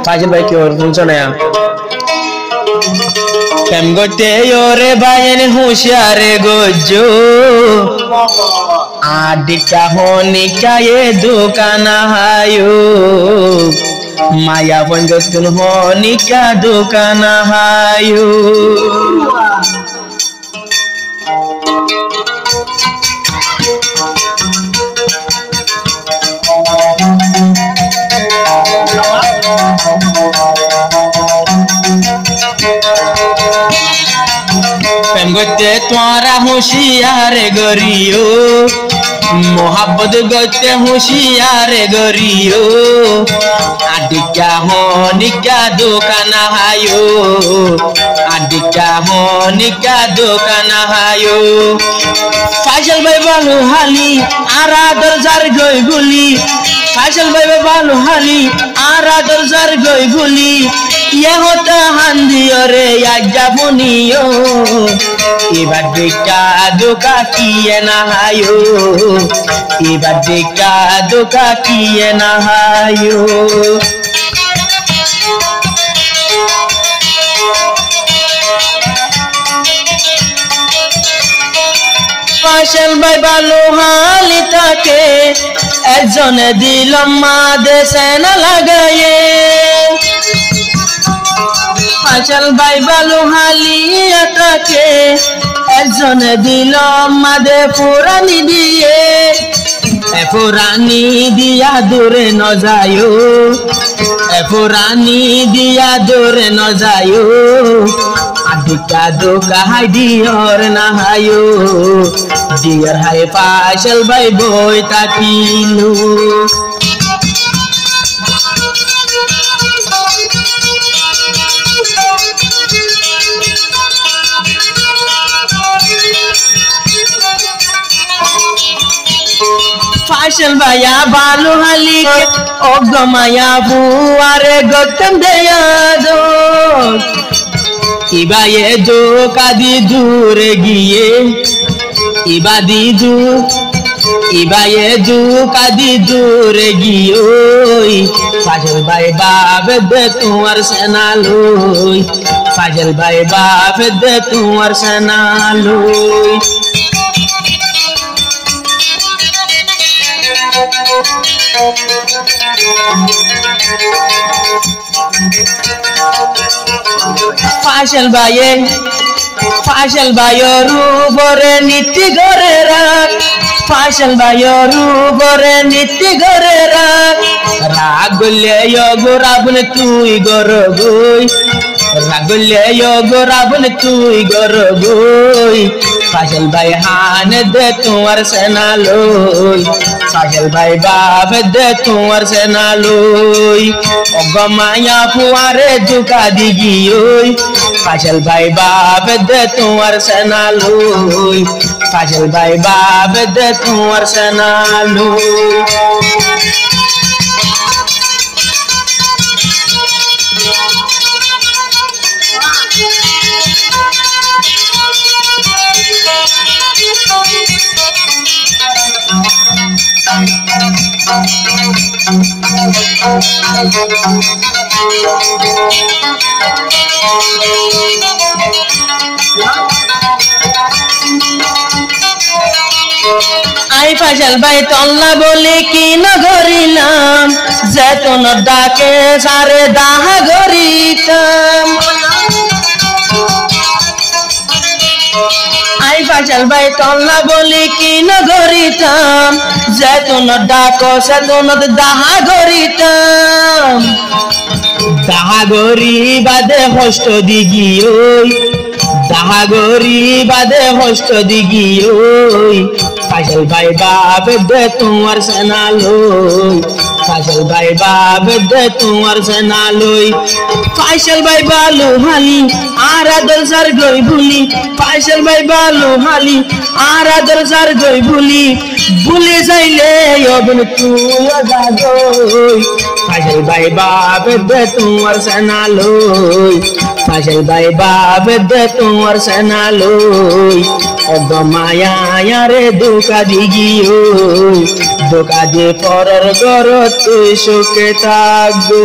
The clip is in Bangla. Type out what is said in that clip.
ফাজিল ভাই কি ওর শুনছো না প্রেম করতে ওরে বাইন হুঁশিয়ারে গজ্জো আডিকা হনিকায়ে দোকানা হায়ো মায়া পঞ্জতুন হনিকা দোকানা হায়ো প্রেম করতে তোরা হুঁশিয়ারে গরিও মোহাব্বত করতে হুঁশিয়ারে গরিও আডিকা হনিকা দোকানা হায়ো আডিকা হনিকা দোকানা হায়ো ফাইসাল ভাই ভালো হালি আর দরজার গই গুলি ফাইসাল ভাই ভালো হালি আর দরজার গই গুলি ইয়ে হতা হান্দিও রে আজাবনিও এবার দেখা দোকা কিয়ে না হায়ো এবার দেখা দোকা কিয়ে না হায়ো ফাইসাল ভাই ভালো হালি তাকে একজনে দিলাম মা দেশে না লাগায়ে ফাইসাল ভাই ভালো হালিয়া তাকে একজনে দিলাম মাদে পুরানি দিয়ে পুরানি দিয়া দূরে ন যায়ো পুরানি দিয়া দূরে ন যায়ো আডিকা দোকা হাই দিয়র না হায়ো দিয়র হায় ফাইসাল ভাই বই তাকিলু ফাইসাল ভাইয়া বালু হালি অগমায়া বুয়ারে গতম দেয়াদো ইবায়ে দো কাদি দূরে গিয়ে ইবায়ে দু কাদি দূরে গিয়ে ফাইসাল ভাই বাবে দে তোমার সেনা লই ফাইসাল ভাই বাবে দে তোমার সেনা লই ফাইসাল ভাইয়ের রূপরে নীতি গড়ে রাখ ফাইসাল ভাইয়ের রূপরে নীতি গড়ে রাখ রাগ গলে গোরাবন তুই গর গই রাগ গলে গোরাবন তুই গর গই ফাইসাল ভাই হান দে তোমার সেনা লই ফাইসাল ভাই বাপ দে তোমার সেনা লই অগমায়া ফুয়ারে দুকা দিগিওই ফাইসাল ভাই বাপ দে তোমার সেনা লই ফাইসাল ভাই বাপ দে তোমার সেনা লই আই ফাইসাল ভাই তল্লা বলে কি নগরিলাম যেতন ডাকে সারে দাহা গরিতাম আই ফাইসাল ভাই তল্লা বলে কি নগরিতাম যেতন ডাকো সেতন দাহা গরিতাম দাহা গরি বাদে হস্ত দিগিওই দাহা গরি বাদে হস্ত দিগিওই ফাইসাল ভাই বাপ দে তোমার সেনা লই ফাইসাল ভাই বাপ দে তোমার সেনা লই ফাইসাল ভাই বালু হালি আর দরজার গই ভুলি ফাইসাল ভাই বালু হালি আর দরজার গই ভুলি ভুলে যাইলে অবন তুই গাগই ফাইসাল ভাই বাপ দে তোমার সেনা লই ফাইসাল ভাই বাপ দে তোমার সেনা লই অগমায়া রে দুকা দিগিওই দোকা দে পরের ঘর তুই সুখে থাকবো